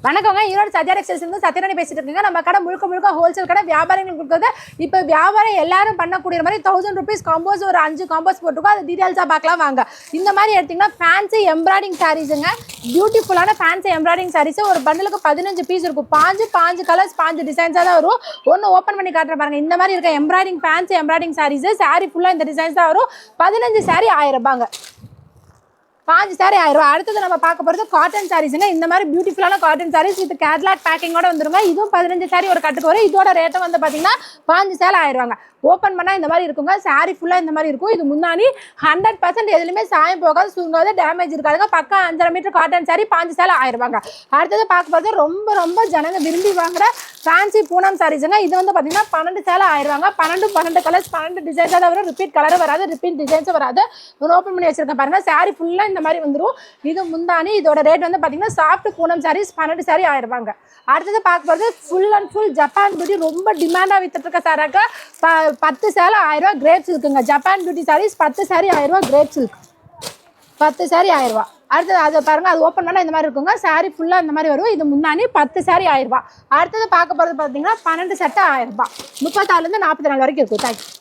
வணக்கங்க. ஈரோடு சத்யா டெக்ஸ்டைல்ஸ் இருந்து சத்யராணி பேசிட்டு இருக்கீங்க. நம்ம கடை முழுக்க முழுக்க ஹோல்சேல் கடை, வியாபாரிகளுக்கு கொடுக்குறது. இப்போ வியாபாரம் எல்லாரும் பண்ணக்கூடிய மாதிரி 1000 rupees காம்போஸ் ஒரு 5 காம்போஸ் போட்டுருக்கோம். அது டீட்டெயில்ஸாக பார்க்கலாம் வாங்க. இந்த மாதிரி எடுத்திங்கன்னா ஃபேன்சி எம்ப்ராய்டிங் சாரீஸுங்க. பியூட்டிஃபுல்லான ஃபேன்சி எம்ப்ராய்டிங் சாரீஸ் ஒரு பண்டலுக்கு 15 பீஸ் இருக்கும். 5 கலர்ஸ் 5 டிசைன்ஸாக தான் வரும். ஒன்று ஓப்பன் பண்ணி காட்டுற பாருங்க. இந்த மாதிரி இருக்க embroidery fancy embroidery saris sari ஃபுல்லாக இந்த டிசைன்ஸ் தான் வரும். 15 சாரீ 1000 ரூபாங்க. 5 சாரீ 1000 ரூபா. அடுத்தது நம்ம பார்க்க போகிறது காட்டன் சாரீஸுங்க. இந்த மாதிரி பியூட்டிஃபுல்லான காட்டன் சாரீஸ் இது கேட்லாக் பேக்கிங்கோட வந்துருங்க. இதுவும் 15 சாரீ ஒரு கட்டுக்கு வரும். இதோட ரேட்டை வந்து பார்த்தீங்கன்னா 5 சேலை 1000 ரூபாங்க. ஓப்பன் பண்ணால் இந்த மாதிரி இருக்குங்க. சாரீ ஃபுல்லாக இந்த மாதிரி இருக்கும். இது முன்னாடி 100% எதுலையுமே சாயம் போகாது, சுருங்காது, டேமேஜ் இருக்காதுங்க. பக்கா 5.5 மீட்டர் காட்டன் சாரீ 5 சேலை 1000 ரூபாங்க. அடுத்தது பார்க்க போகிறது ரொம்ப ஜனங்க விரும்பி வாங்குற ஃபேன்சி பூனம் சாரீஸுங்க. இது வந்து பார்த்தீங்கன்னா 12 சேலை 1000 ரூபாங்க. 12 கலர்ஸ் 12 டிசைன்ஸாக தான் வரும். ரிப்பீட் கலரும் வராது, ரிப்பீட் டிசைன்ஸும் வராது. ஒரு ஓப்பன் பண்ணி வச்சிருக்கேன் பாருங்க. சாரீ ஃபுல்லாக இந்த மாதிரி வந்துடும். இது முந்தானி. இதோட ரேட் வந்து பார்த்தீங்கன்னா சாஃப்ட் பூனம் சாரீஸ் 12 சாரீ 1000 ரூபாங்க. அடுத்தது பார்க்க போகிறது full and full Japan beauty. ரொம்ப டிமாண்டாக வித்துட்டு இருக்க சாராக்கா 10 சேலை 1000 ரூபா கிரேப் சில்க்குங்க. ஜப்பான் பியூட்டி சாரீஸ் 10 சாரீ 1000 ரூபா கிரேப் சில்க். 10 சாரீ 1000 ரூபா. அடுத்தது அதை பாருங்க. அது ஓப்பன் பண்ணால் இந்த மாதிரி இருக்குங்க. சாரீ ஃபுல்லாக இந்த மாதிரி வரும். இது முன்னாடி 10 சாரீ 1000 ரூபா. அடுத்தது பார்க்க போகிறது பார்த்தீங்கன்னா 12 சட்டை 1000 ரூபா. 34 to 44 வரைக்கும் இருக்கும். தேங்க்யூ.